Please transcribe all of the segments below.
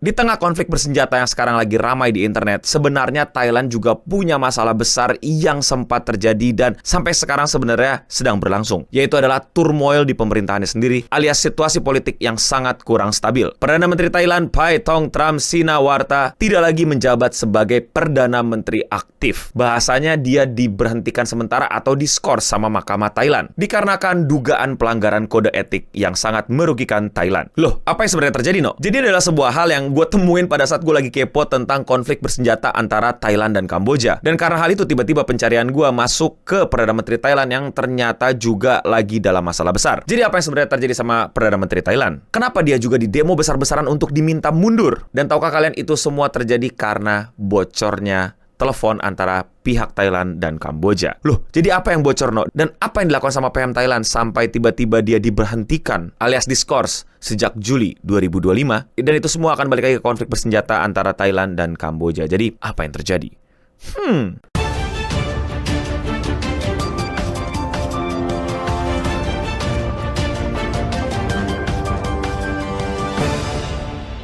Di tengah konflik bersenjata yang sekarang lagi ramai di internet, sebenarnya Thailand juga punya masalah besar yang sempat terjadi dan sampai sekarang sebenarnya sedang berlangsung, yaitu adalah turmoil di pemerintahannya sendiri, alias situasi politik yang sangat kurang stabil. Perdana Menteri Thailand Paetongtarn Shinawatra tidak lagi menjabat sebagai Perdana Menteri aktif. Bahasanya dia diberhentikan sementara atau diskors sama Mahkamah Thailand, dikarenakan dugaan pelanggaran kode etik yang sangat merugikan Thailand. Loh, apa yang sebenarnya terjadi, no? Jadi adalah sebuah hal yang gue temuin pada saat gue lagi kepo tentang konflik bersenjata antara Thailand dan Kamboja. Dan karena hal itu tiba-tiba pencarian gue masuk ke Perdana Menteri Thailand yang ternyata juga lagi dalam masalah besar. Jadi apa yang sebenarnya terjadi sama Perdana Menteri Thailand? Kenapa dia juga didemo besar-besaran untuk diminta mundur? Dan tahukah kalian itu semua terjadi karena bocornya telepon antara pihak Thailand dan Kamboja. Loh, jadi apa yang bocor, no? Dan apa yang dilakukan sama PM Thailand sampai tiba-tiba dia diberhentikan alias diskors sejak Juli 2025? Dan itu semua akan balik lagi ke konflik bersenjata antara Thailand dan Kamboja. Jadi, apa yang terjadi?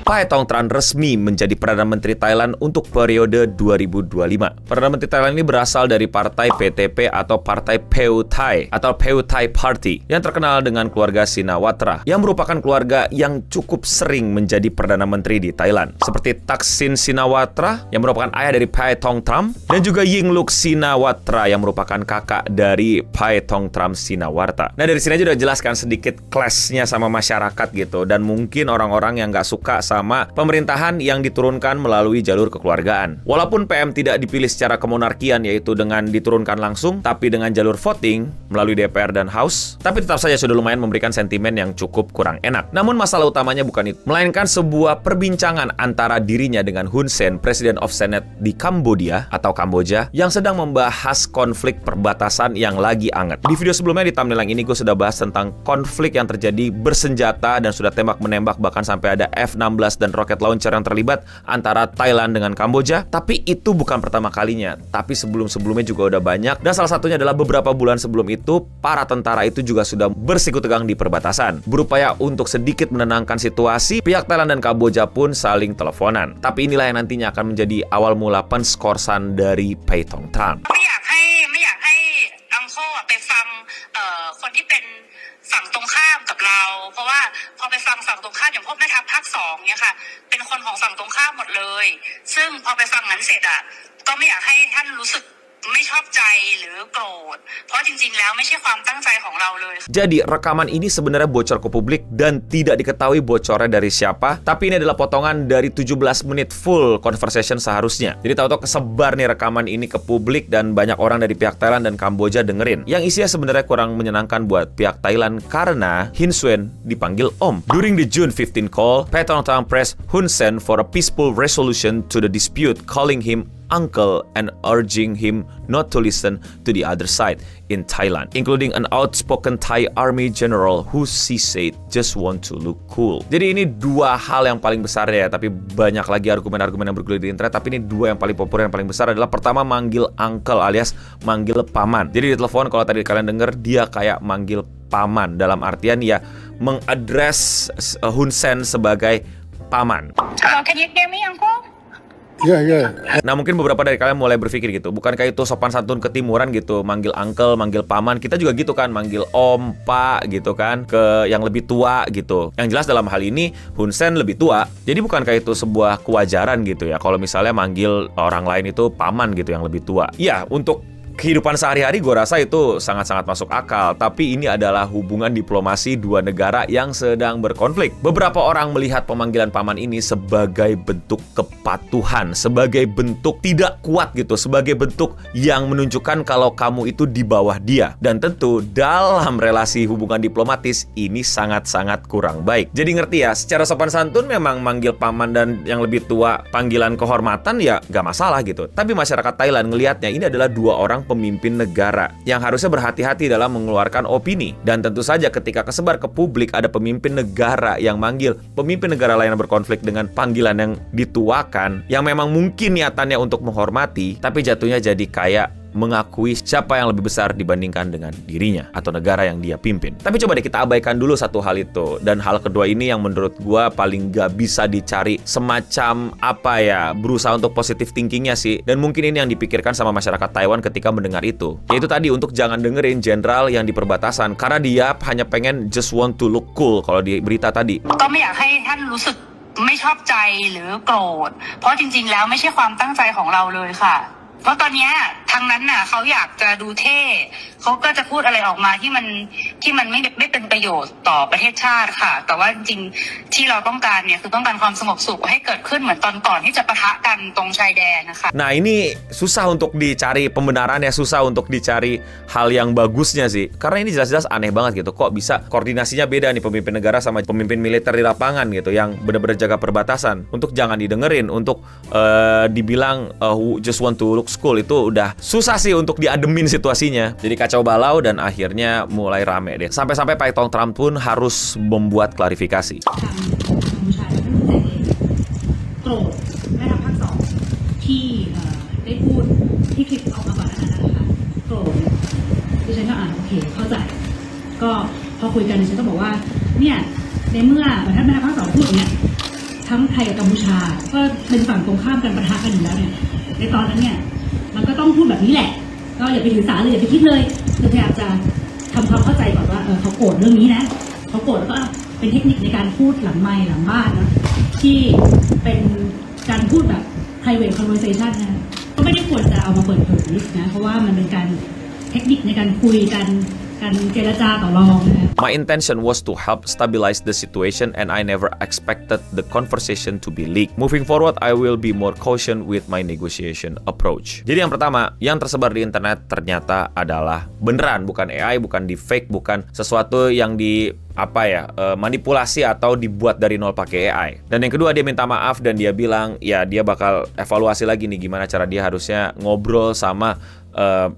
Paetongtarn resmi menjadi Perdana Menteri Thailand untuk periode 2025. Perdana Menteri Thailand ini berasal dari partai PTP atau Partai Pheu Thai atau Pheu Thai Party yang terkenal dengan keluarga Shinawatra yang merupakan keluarga yang cukup sering menjadi Perdana Menteri di Thailand. Seperti Thaksin Shinawatra yang merupakan ayah dari Paetongtarn dan juga Yingluck Shinawatra yang merupakan kakak dari Paetongtarn Shinawatra. Nah, dari sini aja udah jelaskan sedikit clash-nya sama masyarakat gitu, dan mungkin orang-orang yang nggak suka sama pemerintahan yang diturunkan melalui jalur kekeluargaan. Walaupun PM tidak dipilih secara kemonarkian, yaitu dengan diturunkan langsung, tapi dengan jalur voting melalui DPR dan House, tapi tetap saja sudah lumayan memberikan sentimen yang cukup kurang enak. Namun masalah utamanya bukan itu, melainkan sebuah perbincangan antara dirinya dengan Hun Sen, President of Senate di Cambodia atau Kamboja, yang sedang membahas konflik perbatasan yang lagi anget. Di video sebelumnya di thumbnail yang ini gue sudah bahas tentang konflik yang terjadi bersenjata dan sudah tembak-menembak, bahkan sampai ada F-16 dan roket launcher yang terlibat antara Thailand dengan Kamboja. Tapi itu bukan pertama kalinya, tapi sebelum-sebelumnya juga udah banyak. Dan salah satunya adalah beberapa bulan sebelum itu, para tentara itu juga sudah bersikuku tegang di perbatasan, berupaya untuk sedikit menenangkan situasi. Pihak Thailand dan Kamboja pun saling teleponan. Tapi inilah yang nantinya akan menjadi awal mula penskorsan dari Paetongtarn. คนที่เป็นฝั่งตรงข้ามกับเราเพราะว่าพอไปฟังฝั่งตรงข้ามอย่างพวกแม่ทัพภาค2เนี่ยค่ะเป็นคนของฝั่งตรงข้ามหมดเลยซึ่งพอไปฟังนั้นเสร็จอ่ะก็ไม่อยากให้ท่านรู้สึกไม่ชอบใจหรือโกรธเพราะจริงๆแล้วไม่ใช่ความตั้งใจของเราเลย Jadi rekaman ini sebenarnya bocor ke publik dan tidak diketahui bocornya dari siapa, tapi ini adalah potongan dari 17 menit full conversation seharusnya. Jadi tahu-tahu kesebar nih rekaman ini ke publik dan banyak orang dari pihak Thailand dan Kamboja dengerin. Yang isinya sebenarnya kurang menyenangkan buat pihak Thailand karena Hin Suen dipanggil Om. During the June 15 call, Paetongtarn pressed Hun Sen for a peaceful resolution to the dispute, calling him uncle and urging him not to listen to the other side in Thailand, including an outspoken Thai army general who she said just want to look cool. Jadi ini dua hal yang paling besar ya, tapi banyak lagi argumen-argumen yang bergulir di internet, tapi ini dua yang paling populer, yang paling besar adalah pertama manggil uncle alias manggil paman. Jadi di telepon kalau tadi kalian denger, dia kayak manggil paman dalam artian ya mengadres Hun Sen sebagai paman. Can you hear me, uncle? Nah, mungkin beberapa dari kalian mulai berpikir gitu, bukankah itu sopan santun ketimuran gitu, manggil uncle, manggil paman, kita juga gitu kan, manggil om, pak gitu kan, ke yang lebih tua gitu. Yang jelas dalam hal ini Hun Sen lebih tua, jadi bukankah itu sebuah kewajaran gitu ya, kalau misalnya manggil orang lain itu paman gitu yang lebih tua. Ya, untuk kehidupan sehari-hari gue rasa itu sangat-sangat masuk akal. Tapi ini adalah hubungan diplomasi dua negara yang sedang berkonflik. Beberapa orang melihat pemanggilan paman ini sebagai bentuk kepatuhan, sebagai bentuk tidak kuat gitu, sebagai bentuk yang menunjukkan kalau kamu itu di bawah dia. Dan tentu dalam relasi hubungan diplomatis ini sangat-sangat kurang baik. Jadi ngerti ya, secara sopan santun memang manggil paman dan yang lebih tua panggilan kehormatan ya gak masalah gitu. Tapi masyarakat Thailand ngelihatnya ini adalah dua orang pemimpin negara yang harusnya berhati-hati dalam mengeluarkan opini. Dan tentu saja ketika kesebar ke publik ada pemimpin negara yang manggil pemimpin negara lain yang berkonflik dengan panggilan yang dituakan, yang memang mungkin niatannya untuk menghormati, tapi jatuhnya jadi kayak mengakui siapa yang lebih besar dibandingkan dengan dirinya atau negara yang dia pimpin. Tapi coba deh kita abaikan dulu satu hal itu. Dan hal kedua ini yang menurut gua paling gak bisa dicari semacam berusaha untuk positive thinkingnya sih. Dan mungkin ini yang dipikirkan sama masyarakat Taiwan ketika mendengar itu. Yaitu tadi untuk jangan dengerin jenderal yang di perbatasan karena dia hanya pengen just want to look cool kalau di berita tadi. ก็ไม่อยากให้ท่านรู้สึกไม่ชอบใจหรือโกรธเพราะจริงๆแล้วไม่ใช่ความตั้งใจของเราเลยค่ะ เพราะตอนนี้ทางนั้นน่ะเขาอยากจะดูเท่เขาก็จะพูดอะไรออกมาที่มันไม่เป็นประโยชน์ต่อประเทศชาติค่ะแต่ว่าจริงๆที่เราต้องการเนี่ยคือต้องการความสงบสุขให้เกิดขึ้นเหมือนตอนก่อนที่จะปะทะกันตรงชายแดนนะคะ Nah ini susah untuk dicari pembenarannya, susah untuk dicari hal yang bagusnya sih. Karena ini jelas-jelas aneh banget gitu. Kok bisa koordinasinya beda nih pemimpin negara sama pemimpin militer di lapangan gitu yang benar-benar jaga perbatasan. Untuk jangan didengerin, untuk dibilang who just want to look cool itu udah susah sih untuk diademin situasinya. Jadi kacau balau dan akhirnya mulai rame deh. Sampai-sampai Pak Tong Tram pun harus membuat klarifikasi. โกรธแม่ทัพภาค 2ที่ได้พูดที่คลิปออกมาก่อนหน้านั้นนะคะโกรธดิฉันก็โอเคเข้าใจก็พอคุยกันดิฉันก็บอกว่าเนี่ยในเมื่อท่านแม่ทัพภาค 2พูดอย่างเงี้ยทั้งไทยกับกัมพูชาก็เป็นฝั่งตรงข้ามกันปะทะกันอยู่แล้วเนี่ยในตอนนั้นเนี่ยมันก็ต้องพูดแบบนี้แหละก็อย่าไปถือสาเลยอย่าไปคิดเลยคือพยายามจะทำความเข้าใจก่อนว่าเขาโกรธเรื่องนี้นะเขาโกรธแล้วก็เป็นเทคนิคในการพูดหลังไมค์หลังบ้านนะที่เป็นการพูดแบบ private conversation นะก็ไม่ได้ควรจะเอามาเปิดเผยนะเพราะว่ามันเป็นการเทคนิคในการคุยกันเจรจาต่อรองนะ My intention was to help stabilize the situation and I never expected the conversation to be leaked. Moving forward, I will be more cautious with my negotiation approach. Jadi yang pertama, yang tersebar di internet ternyata adalah beneran, bukan AI, bukan deepfake, bukan sesuatu yang manipulasi atau dibuat dari nol pakai AI. Dan yang kedua, dia minta maaf dan dia bilang ya dia bakal evaluasi lagi nih gimana cara dia harusnya ngobrol sama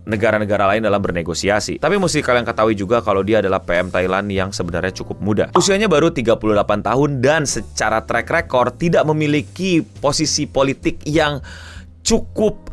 negara-negara lain dalam bernegosiasi. Tapi mesti kalian ketahui juga kalau dia adalah PM Thailand yang sebenarnya cukup muda. Usianya baru 38 tahun dan secara track record tidak memiliki posisi politik yang cukup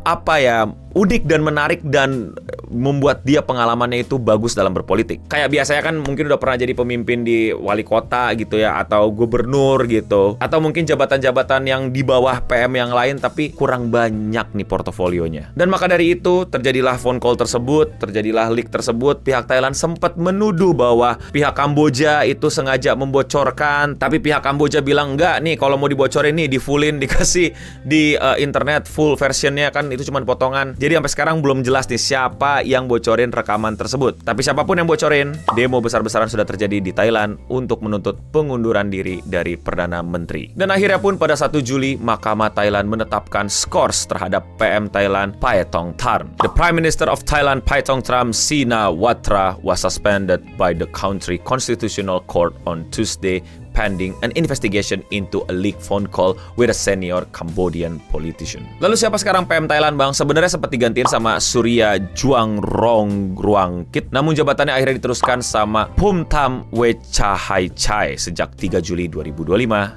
unik dan menarik dan membuat dia pengalamannya itu bagus dalam berpolitik. Kayak biasanya kan mungkin udah pernah jadi pemimpin di wali kota gitu ya, atau gubernur gitu, atau mungkin jabatan-jabatan yang di bawah PM yang lain tapi kurang banyak nih portofolionya. Dan maka dari itu terjadilah phone call tersebut, terjadilah leak tersebut. Pihak Thailand sempat menuduh bahwa pihak Kamboja itu sengaja membocorkan, tapi pihak Kamboja bilang enggak nih, kalau mau dibocorin nih di fullin, dikasih di internet full versionnya kan itu cuma potongan. Jadi sampai sekarang belum jelas nih siapa yang bocorin rekaman tersebut. Tapi siapapun yang bocorin, demo besar-besaran sudah terjadi di Thailand untuk menuntut pengunduran diri dari Perdana Menteri. Dan akhirnya pun pada 1 Juli, Mahkamah Thailand menetapkan skors terhadap PM Thailand Pak Tong Tram. The Prime Minister of Thailand Pak Tong Tram Shinawatra was suspended by the country constitutional court on Tuesday pending an investigation into a leaked phone call with a senior Cambodian politician. Lalu siapa sekarang PM Thailand, Bang? Sebenarnya sempat digantiin sama Surya Juangrongruangkit, namun jabatannya akhirnya diteruskan sama Phumtham Wechahaichai sejak 3 Juli 2025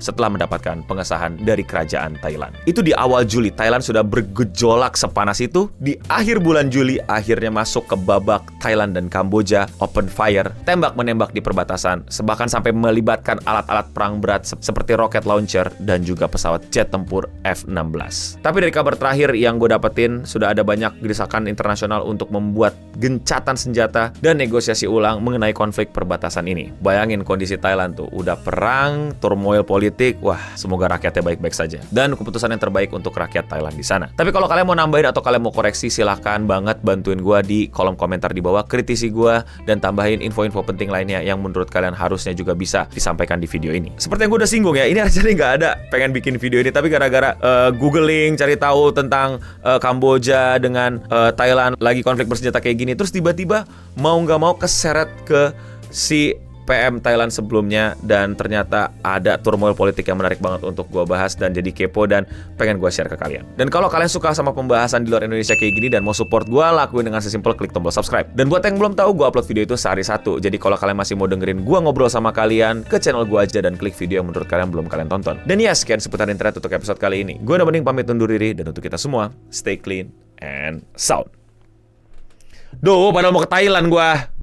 setelah mendapatkan pengesahan dari kerajaan Thailand. Itu di awal Juli, Thailand sudah bergejolak sepanas itu. Di akhir bulan Juli, akhirnya masuk ke babak Thailand dan Kamboja open fire, tembak-menembak di perbatasan, bahkan sampai melibatkan alat perang berat seperti rocket launcher dan juga pesawat jet tempur F-16. Tapi dari kabar terakhir yang gue dapetin, sudah ada banyak desakan internasional untuk membuat gencatan senjata dan negosiasi ulang mengenai konflik perbatasan ini. Bayangin kondisi Thailand tuh, udah perang, turmoil politik, wah semoga rakyatnya baik-baik saja. Dan keputusan yang terbaik untuk rakyat Thailand di sana. Tapi kalau kalian mau nambahin atau kalian mau koreksi, silahkan banget bantuin gue di kolom komentar di bawah, kritisi gue dan tambahin info-info penting lainnya yang menurut kalian harusnya juga bisa disampaikan di video ini. Seperti yang gue udah singgung ya, ini aja nih nggak ada pengen bikin video ini, tapi gara-gara googling, cari tahu tentang Kamboja dengan Thailand lagi konflik bersenjata kayak gini, terus tiba-tiba mau nggak mau keseret ke si PM Thailand sebelumnya, dan ternyata ada turmoil politik yang menarik banget untuk gue bahas dan jadi kepo dan pengen gue share ke kalian. Dan kalau kalian suka sama pembahasan di luar Indonesia kayak gini dan mau support gue, lakuin dengan sesimpel klik tombol subscribe. Dan buat yang belum tahu, gue upload video itu sehari 1. Jadi kalau kalian masih mau dengerin gue ngobrol sama kalian, ke channel gue aja dan klik video yang menurut kalian belum kalian tonton. Dan ya, sekian seputar internet untuk episode kali ini. Gue udah mending pamit undur diri, dan untuk kita semua, stay clean and sound. Duh, padahal mau ke Thailand gua.